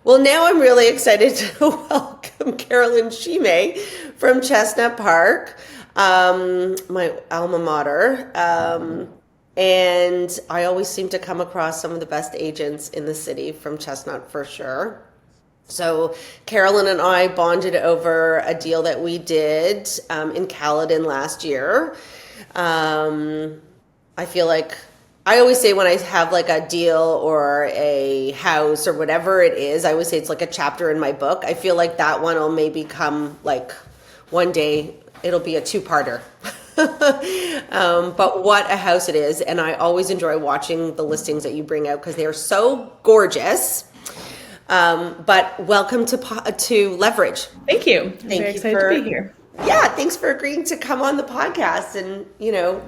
Well, now I'm really excited to welcome Carolyn Scime from Chestnut Park, my alma mater. And I always seem to come across some of the best agents in the city from Chestnut for sure. So Carolyn and I bonded over a deal that we did in Caledon last year. I feel like I always say when I have like a deal or a house or whatever it is, I always say it's like a chapter in my book. I feel like that one will maybe come like one day it'll be a two-parter. But what a house it is. And I always enjoy watching the listings that you bring out because they are so gorgeous. But welcome to Leverage. Thank you. I'm Thank very you excited to be here. Yeah, thanks for agreeing to come on the podcast and,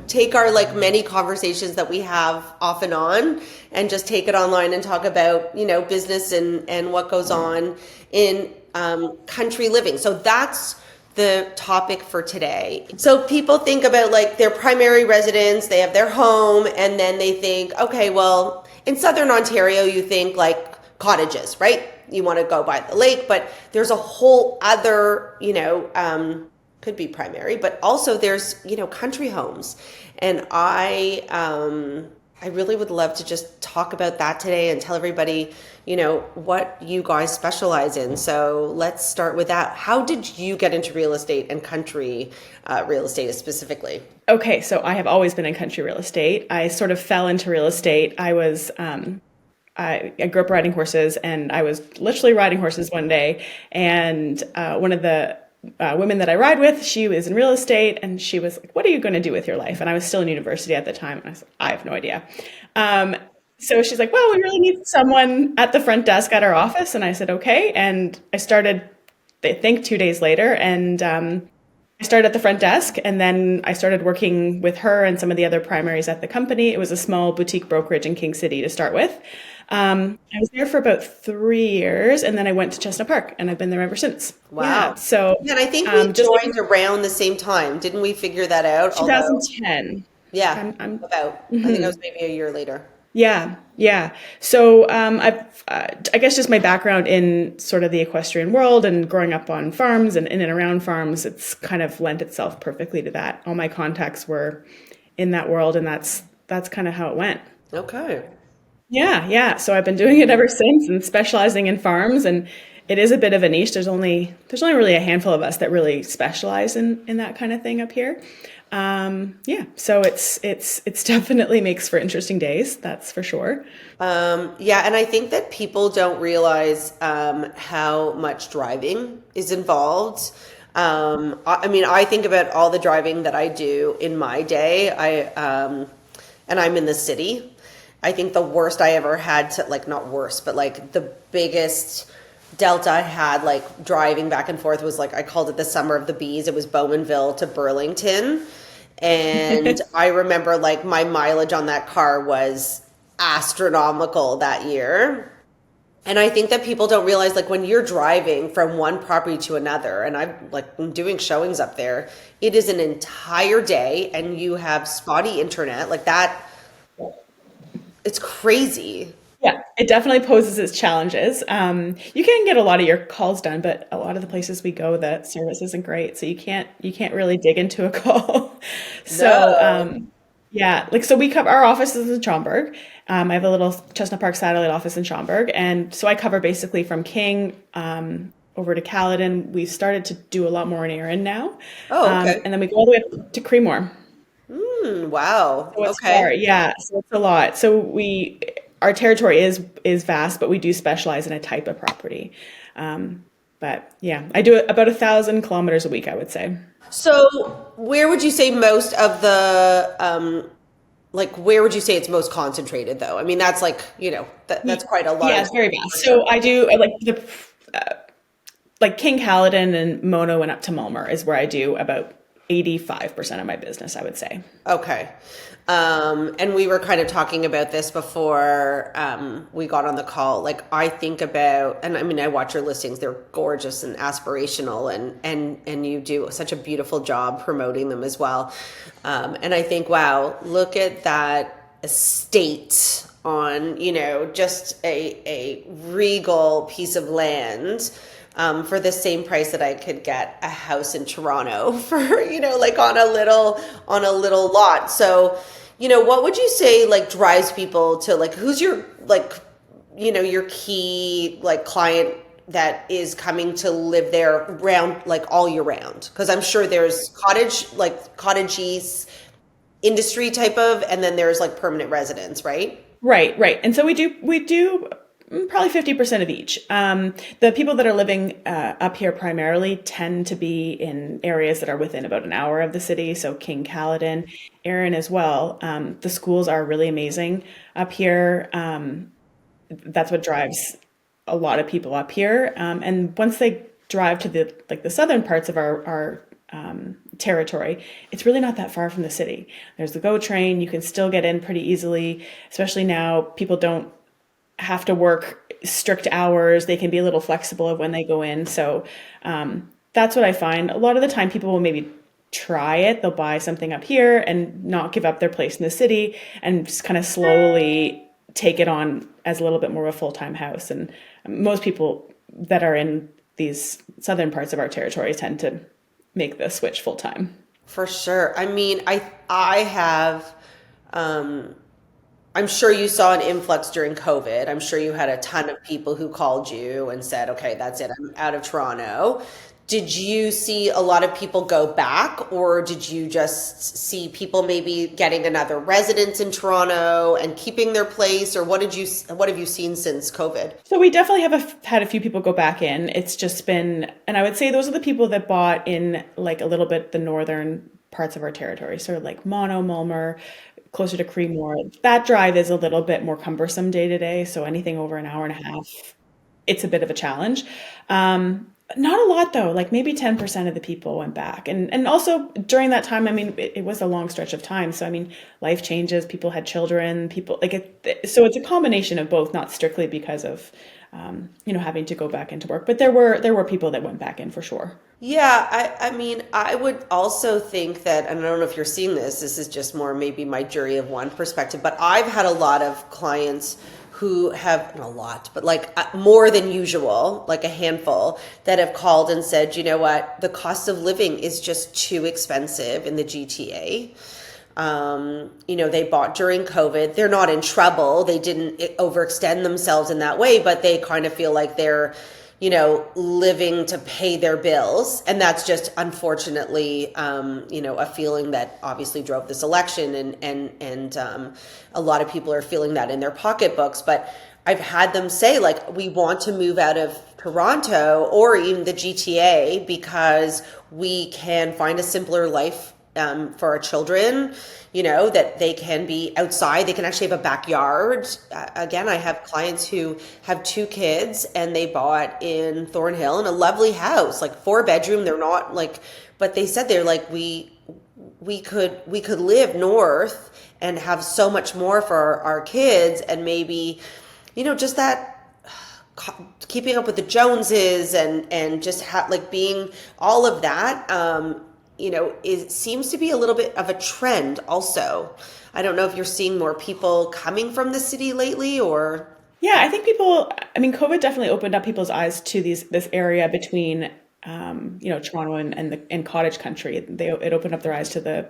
take our like many conversations that we have off and on and just take it online and talk about, business and what goes on in country living. So that's the topic for today. So people think about like their primary residence, they have their home, and then they think, okay, well, in Southern Ontario, you think like cottages, right? You want to go by the lake, but there's a whole other, could be primary, but also there's, country homes. And I really would love to just talk about that today and tell everybody, what you guys specialize in. So let's start with that. How did you get into real estate and country real estate specifically? Okay, so I have always been in country real estate. I sort of fell into real estate. I grew up riding horses, and I was literally riding horses one day, and one of the women that I ride with, she was in real estate, and she was like, "What are you going to do with your life?" And I was still in university at the time, and I was like, "I have no idea." So she's like, "Well, we really need someone at the front desk at our office," and I said, "Okay." And I started, I think, 2 days later, and I started at the front desk, and then I started working with her and some of the other primaries at the company. It was a small boutique brokerage in King City to start with. I was there for about 3 years, and then I went to Chestnut Park, and I've been there ever since. Wow. Yeah, so and I think we joined around the same time. Didn't we figure that out? 2010. Yeah, I think it was maybe a year later. Yeah. So I guess just my background in sort of the equestrian world and growing up on farms and in and around farms, it's kind of lent itself perfectly to that. All my contacts were in that world, and that's kind of how it went. Okay. Yeah. So I've been doing it ever since and specializing in farms, and it is a bit of a niche. There's only really a handful of us that really specialize in that kind of thing up here. So it's definitely makes for interesting days. That's for sure. And I think that people don't realize, how much driving is involved. I think about all the driving that I do in my day. And I'm in the city. I think the worst I ever had to, like, not worst, but like the biggest delta I had, like driving back and forth was like, I called it the summer of the bees. It was Bowmanville to Burlington. And I remember like my mileage on that car was astronomical that year. And I think that people don't realize, like, when you're driving from one property to another, and I'm doing showings up there, it is an entire day, and you have spotty internet like that. It's crazy. Yeah, it definitely poses its challenges. You can get a lot of your calls done, but a lot of the places we go, the service isn't great, so you can't really dig into a call. So so we cover our office is in Schaumburg. I have a little Chestnut Park satellite office in Schaumburg, and so I cover basically from King over to Caledon. We've started to do a lot more in Erin now. Oh, okay. And then we go all the way up to Creemore. Wow. So it's Okay. far. Yeah, so it's a lot. So our territory is vast, but we do specialize in a type of property. But yeah, I do about 1,000 kilometers a week, I would say. So where would you say most of the, where would you say it's most concentrated though? I mean, that's like, that's quite a large. Yeah, it's very vast. So I do like King Caledon and Mono and up to Mulmer is where I do about 85% of my business, I would say. Okay. And we were kind of talking about this before we got on the call. Like, I think about, and I mean, I watch your listings, they're gorgeous and aspirational, and you do such a beautiful job promoting them as well. And I think, wow, look at that estate on, just a regal piece of land for the same price that I could get a house in Toronto for, like on a little lot. So, what would you say like drives people to like who's your like your key like client that is coming to live there round like all year round? Because I'm sure there's cottagey industry type of, and then there's like permanent residents, right? Right, right. And so we do probably 50% of each. The people that are living up here primarily tend to be in areas that are within about an hour of the city. So King, Caledon, Erin as well. The schools are really amazing up here. That's what drives a lot of people up here. And once they drive to the southern parts of our territory, it's really not that far from the city. There's the GO train. You can still get in pretty easily, especially now. People don't have to work strict hours. They can be a little flexible of when they go in. So that's what I find. A lot of the time people will maybe try it. They'll buy something up here and not give up their place in the city and just kind of slowly take it on as a little bit more of a full-time house. And most people that are in these southern parts of our territory tend to make the switch full-time. For sure. I mean, I have I'm sure you saw an influx during COVID. I'm sure you had a ton of people who called you and said, okay, that's it, I'm out of Toronto. Did you see a lot of people go back, or did you just see people maybe getting another residence in Toronto and keeping their place, or what have you seen since COVID? So we definitely have had a few people go back in. It's just been, and I would say those are the people that bought in like a little bit the northern parts of our territory, sort of like Mono, Mulmer, closer to Creemore. That drive is a little bit more cumbersome day to day. So anything over an hour and a half, it's a bit of a challenge. Not a lot though, like maybe 10% of the people went back. And also during that time, I mean, it was a long stretch of time. So, I mean, life changes, people had children, people like it. So it's a combination of both, not strictly because of, having to go back into work, but there were people that went back in for sure. Yeah, I mean, I would also think that, and I don't know if you're seeing this is just more maybe my jury of one perspective, but I've had a lot of clients who have, not a lot, but like more than usual, like a handful, that have called and said, you know what, the cost of living is just too expensive in the GTA. They bought during COVID. They're not in trouble. They didn't overextend themselves in that way, but they kind of feel like they're, living to pay their bills. And that's just unfortunately, a feeling that obviously drove this election, and a lot of people are feeling that in their pocketbooks. But I've had them say, like, we want to move out of Toronto or even the GTA because we can find a simpler life for our children, that they can be outside. They can actually have a backyard. Again, I have clients who have 2 kids and they bought in Thornhill in a lovely house, like 4-bedroom. They're not like, but they said they're like, we could live north and have so much more for our kids, and maybe, just that keeping up with the Joneses and just like being all of that. It seems to be a little bit of a trend also. I don't know if you're seeing more people coming from the city lately, or... Yeah, I think COVID definitely opened up people's eyes to this area between, Toronto and cottage country. It opened up their eyes to the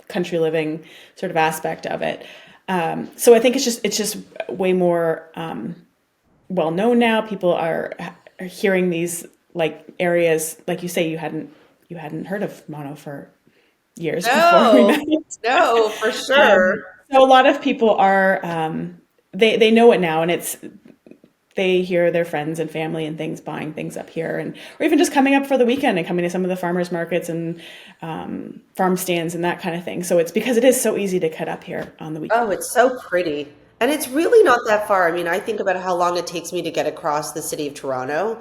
country living sort of aspect of it. So I think it's just way more well known now. People are hearing these like areas, like you say, you hadn't heard of Mono for years before we met. No, for sure. So a lot of people are, they know it now, and they hear their friends and family and things buying things up here, or even just coming up for the weekend and coming to some of the farmers markets and farm stands and that kind of thing. So it's because it is so easy to cut up here on the weekend. Oh, it's so pretty. And it's really not that far. I mean, I think about how long it takes me to get across the city of Toronto,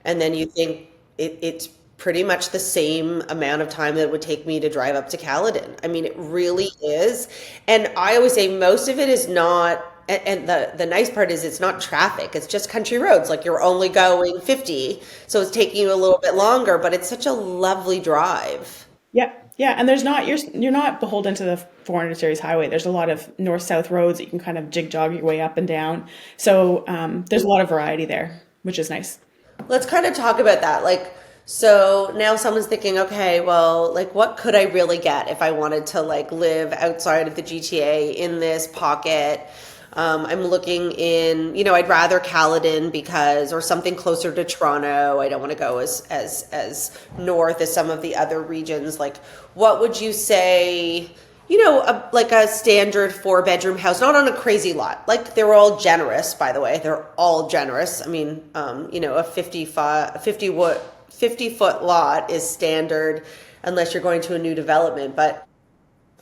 and then you think it's pretty much the same amount of time that it would take me to drive up to Caledon. I mean, it really is. And I always say most of it is not, and the nice part is it's not traffic. It's just country roads. Like you're only going 50. So it's taking you a little bit longer, but it's such a lovely drive. Yeah. Yeah, and you're not beholden to the 400 series highway. There's a lot of north-south roads that you can kind of jig jog your way up and down. So there's a lot of variety there, which is nice. Let's kind of talk about that. Like, so now someone's thinking, okay, well, like, what could I really get if I wanted to like live outside of the GTA in this pocket? I'm looking in, I'd rather Caledon because, or something closer to Toronto. I don't want to go as north as some of the other regions. Like, what would you say? Like a standard 4-bedroom house, not on a crazy lot. Like they're all generous, by the way. They're all generous. I mean, a 50 foot lot is standard unless you're going to a new development. But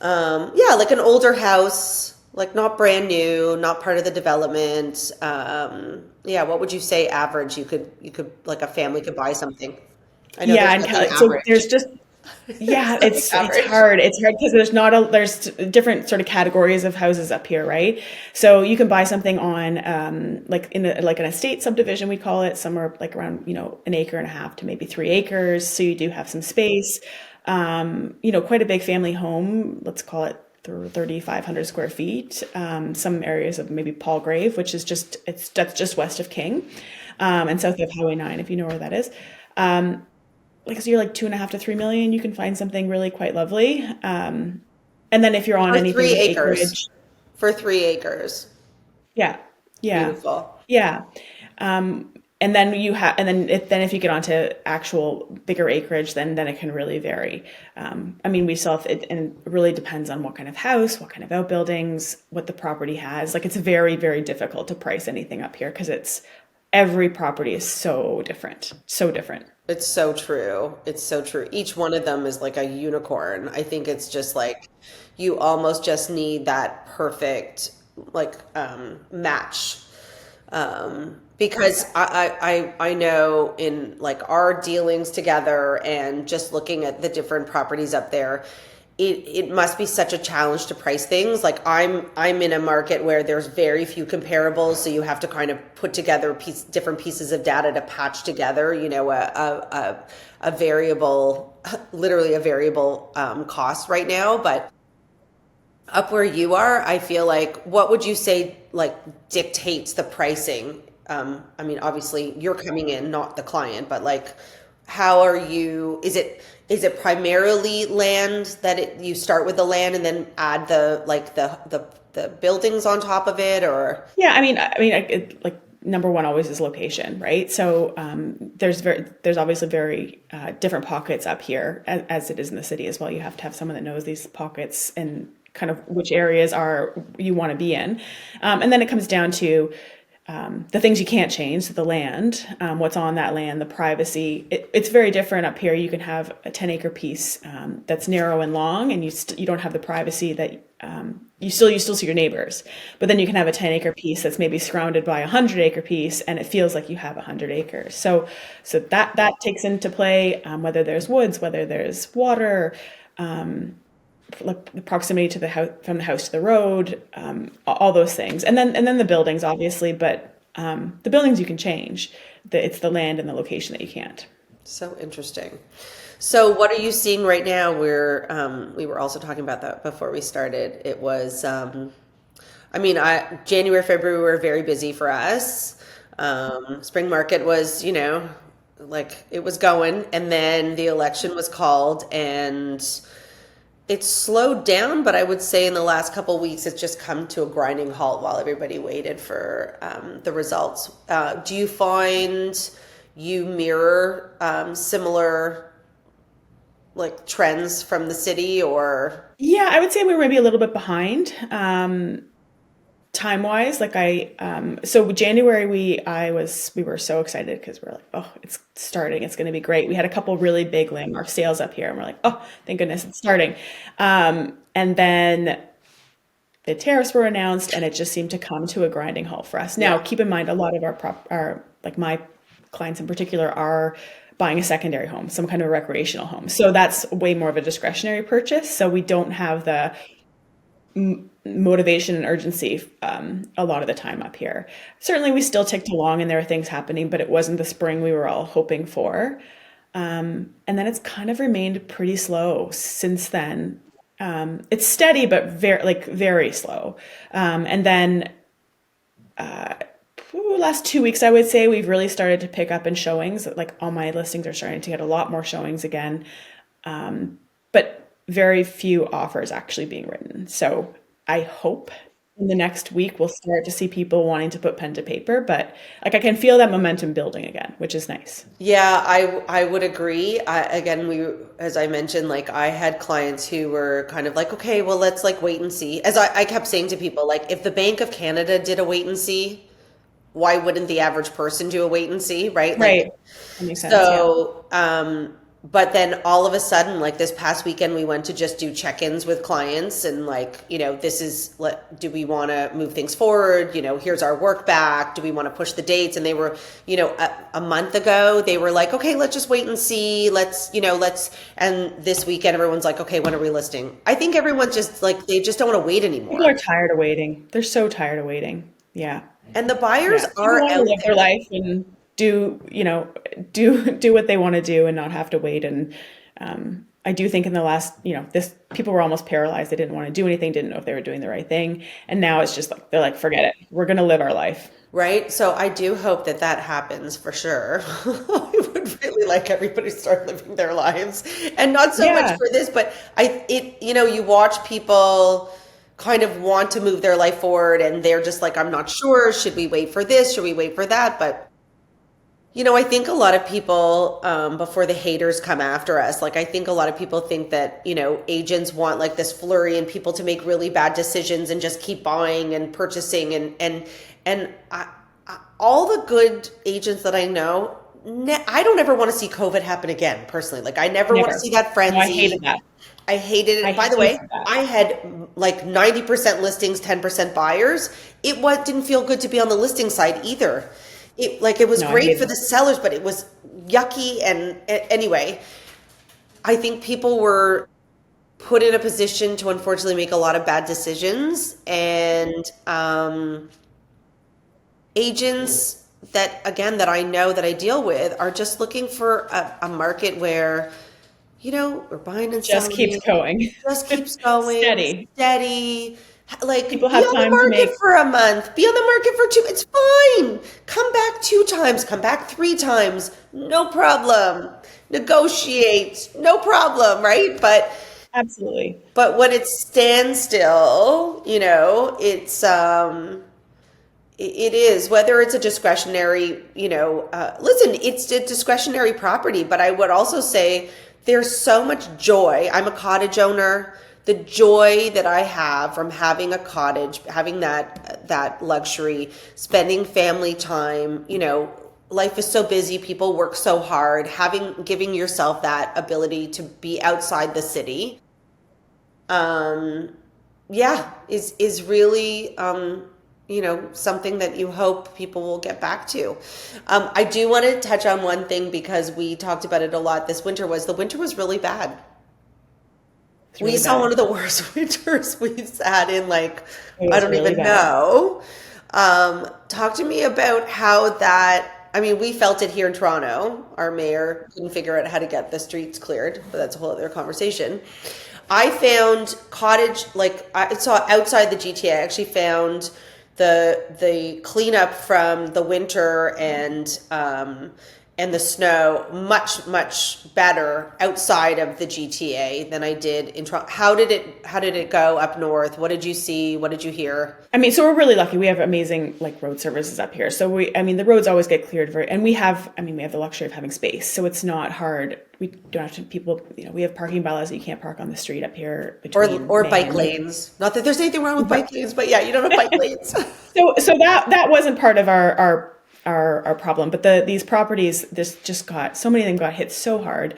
yeah, like an older house, like not brand new, not part of the development. Yeah, what would you say average? You could like a family could buy something. I know Yeah, there's and nothing so there's average. just yeah, Nothing it's average. hard. It's hard because there's different sort of categories of houses up here, right? So you can buy something on like like an estate subdivision we call it, somewhere like around, an acre and a half to maybe 3 acres. So you do have some space. Quite a big family home, let's call it 3,500 square feet. Some areas of maybe Palgrave, which is that's just west of King, and south of Highway 9, if you know where that is. Like so you're like 2.5 to 3 million, you can find something really quite lovely. And then if you're on For anything three with acres. acreage, For 3 acres. yeah, yeah, Beautiful. yeah. And then if you get onto actual bigger acreage, then it can really vary. I mean, we saw it, and it really depends on what kind of house, what kind of outbuildings, what the property has. Like it's very, very difficult to price anything up here because every property is so different, so different. It's so true. It's so true. Each one of them is like a unicorn. I think it's just like you almost just need that perfect like match. Because I know in like our dealings together and just looking at the different properties up there, it must be such a challenge to price things. Like I'm in a market where there's very few comparables, so you have to kind of put together different pieces of data to patch together, a variable, literally a variable cost right now. But up where you are, I feel like what would you say like dictates the pricing? I mean, obviously you're coming in, not the client, but like, how are you? Is it primarily land that you start with the land and then add the buildings on top of it, or Yeah, like number one always is location, right? So there's obviously very different pockets up here as it is in the city as well. You have to have someone that knows these pockets and kind of which areas are you want to be in, and then it comes down to the things you can't change, so the land, what's on that land, the privacy. It's very different up here. You can have a 10-acre piece that's narrow and long, and you don't have the privacy that you still see your neighbors. But then you can have a 10-acre piece that's maybe surrounded by a 100-acre piece, and it feels like you have 100 acres. So that takes into play whether there's woods, whether there's water, like the proximity to the house, from the house to the road, all those things, and then the buildings, obviously, but the buildings you can change. It's the land and the location that you can't. so interesting. So what are you seeing right now? We were also talking about that before we started. It was I mean, January, February were very busy for us. Spring market was, like it was going, and then the election was called, and it's slowed down, but I would say in the last couple weeks, it's just come to a grinding halt while everybody waited for the results. Do you find you mirror similar like trends from the city, or Yeah, I would say we were maybe a little bit behind. Time wise, like so January we were so excited because we're like, oh, it's starting, it's going to be great. We had a couple really big landmark sales up here, and we're like, oh, thank goodness it's starting. And then the tariffs were announced, and it just seemed to come to a grinding halt for us. Now, yeah? keep in mind, a lot of our like my clients in particular are buying a secondary home, some kind of recreational home. So that's way more of a discretionary purchase. So we don't have the motivation and urgency a lot of the time up here. Certainly, we still ticked along, and there are things happening, but it wasn't the spring we were all hoping for. And then it's kind of remained pretty slow since then. It's steady, but very slow. And then last 2 weeks, I would say we've really started to pick up in showings. Like all my listings are starting to get a lot more showings again, but very few offers actually being written. So I hope in the next week we'll start to see people wanting to put pen to paper. But like I can feel that momentum building again, which is nice. Yeah, I would agree. Again, as I mentioned, like I had clients who were kind of like, okay, well, let's like wait and see. As I kept saying to people, like if the Bank of Canada did a wait and see, why wouldn't the average person do a wait and see, right? Like, Right. That makes sense. Yeah. so, but then all of a sudden, like this past weekend, we went to just do check-ins with clients and like, this is, do we want to move things forward? Here's our work back. Do we want to push the dates? And they were, a month ago, they were like, okay, let's just wait and see. And this weekend, everyone's like, okay, when are we listing? I think everyone's just like, they just don't want to wait People anymore. are tired of waiting. They're so tired of waiting. Yeah. And the buyers Yeah. People are want to out live their there. life and do what they want to do and not have to wait. And I do think in the last, this people were almost paralyzed. They didn't want to do anything, didn't know if they were doing the right thing. And now it's just like they're like, forget it. We're gonna live our life. Right? So I do hope that that happens for sure. I would really like everybody to start living their lives and not so much Yeah. for this, but you watch people kind of want to move their life forward and they're just like, I'm not sure. Should we wait for this? Should we wait for that? But I think a lot of people, before the haters come after us, like I think a lot of people think that, agents want like this flurry and people to make really bad decisions and just keep buying and purchasing and all the good agents that I know, I don't ever want to see COVID happen again, personally. Like I never want to Never. see that No, I hated frenzy. that. I hated I it. By the hated way, that. I had like 90% listings, 10% buyers. Didn't feel good to be on the listing side either. It was No, I great for hated the it. sellers, but it was yucky. And anyway, I think people were put in a position to unfortunately make a lot of bad decisions. And agents that I know that I deal with are just looking for a market where, we're buying and Just keeps selling, going. just keeps going Steady. steady. Like People be have on the time to market make. for a month, be on the market for two, it's fine. Come back 2 times, come back 3 times, no problem. Negotiate, no problem, right? Absolutely. But when it's standstill, it is, whether it's a discretionary, listen, it's a discretionary property, but I would also say there's so much joy. I'm a cottage owner. The joy that I have from having a cottage, having that luxury, spending family time, life is so busy, people work so hard, giving yourself that ability to be outside the city, yeah, is really something that you hope people will get back to. I do want to touch on one thing because we talked about it a lot this winter. The winter was really bad. It's We really saw one bad. of the worst winters we've had in like, It I was don't really even bad. know. Talk to me about how that, I mean, we felt it here in Toronto. Our mayor couldn't figure out how to get the streets cleared, but that's a whole other conversation. I found cottage, like I saw outside the GTA, I actually found the cleanup from the winter and the snow much better outside of the GTA than I did in Toronto. How did it go up north? What did you see? What did you hear? I mean, so we're really lucky. We have amazing like road services up here. So the roads always get cleared and we have the luxury of having space. So it's not hard. We don't have to, people, we have parking bylaws that you can't park on the street up here between Or May bike and lanes. Not that there's anything wrong with bike lanes, but yeah, you don't have bike lanes. so that wasn't part of our problem, but these properties, this just got, so many of them got hit so hard.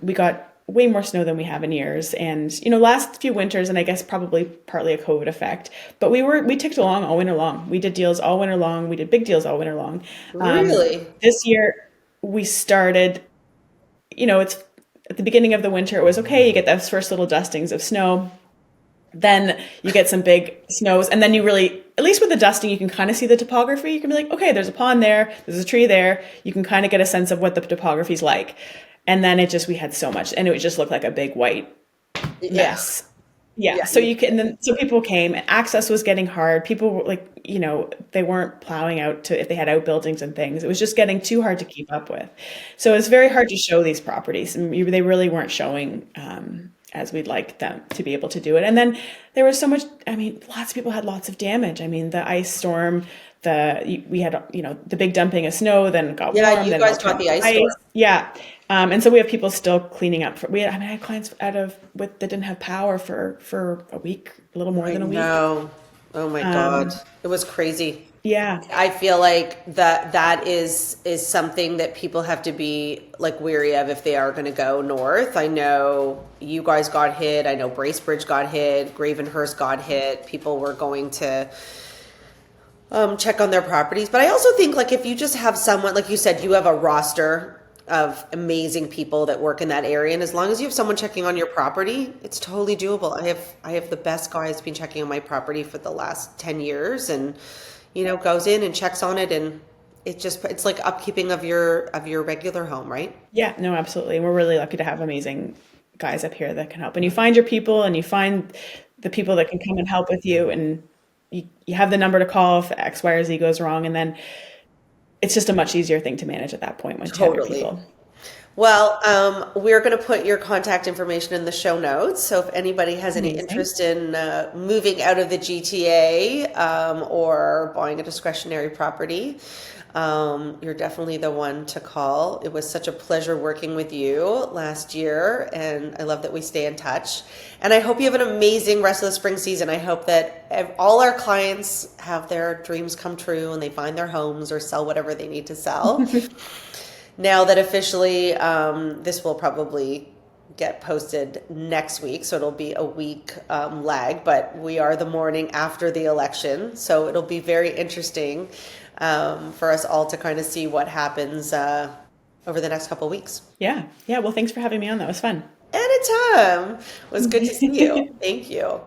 We got way more snow than we have in years, and last few winters, and I guess probably partly a COVID effect, but we ticked along all winter long. We did deals all winter long. We did big deals all winter long. Really? This year we started, it's at the beginning of the winter. It was okay. You get those first little dustings of snow. Then you get some big snows, and then you really, at least with the dusting, you can kind of see the topography. You can be like, okay, there's a pond there, there's a tree there. You can kind of get a sense of what the topography's like. And then we had so much, and it would just look like a big white Yeah. mess. Yeah. Yeah. So so people came, and access was getting hard. People were like, they weren't plowing out if they had outbuildings and things. It was just getting too hard to keep up with. So it's very hard to show these properties, and they really weren't showing, as we'd like them to be able to do it. And then there was so much, lots of people had lots of damage. The ice storm, we had, the big dumping of snow, then got Yeah, warm, you then guys it got turned the to ice storm. Yeah. And so we have people still cleaning up. I had clients that didn't have power for a week, a little more than a week. No. Oh my God. It was crazy. Yeah. I feel like that is something that people have to be like weary of if they are going to go north. I know you guys got hit. I know Bracebridge got hit. Gravenhurst got hit. People were going to check on their properties. But I also think like if you just have someone, like you said, you have a roster of amazing people that work in that area, and as long as you have someone checking on your property, it's totally doable. I have the best guy who's been checking on my property for the last 10 years, and goes in and checks on it, and it's like upkeeping of your regular home, right? Yeah, no, absolutely. And we're really lucky to have amazing guys up here that can help. And you find your people, and you find the people that can come and help with you, and you have the number to call if X, Y, or Z goes wrong, and then it's just a much easier thing to manage at that point once you have your people. Well, we're going to put your contact information in the show notes. So if anybody has any interest in moving out of the GTA or buying a discretionary property, you're definitely the one to call. It was such a pleasure working with you last year, and I love that we stay in touch. And I hope you have an amazing rest of the spring season. I hope that all our clients have their dreams come true and they find their homes or sell whatever they need to sell. Now that officially, this will probably get posted next week, so it'll be a week lag, but we are the morning after the election, so it'll be very interesting for us all to kind of see what happens over the next couple of weeks. Yeah. Well, thanks for having me on. That was fun. Anytime. It was good to see you. Thank you.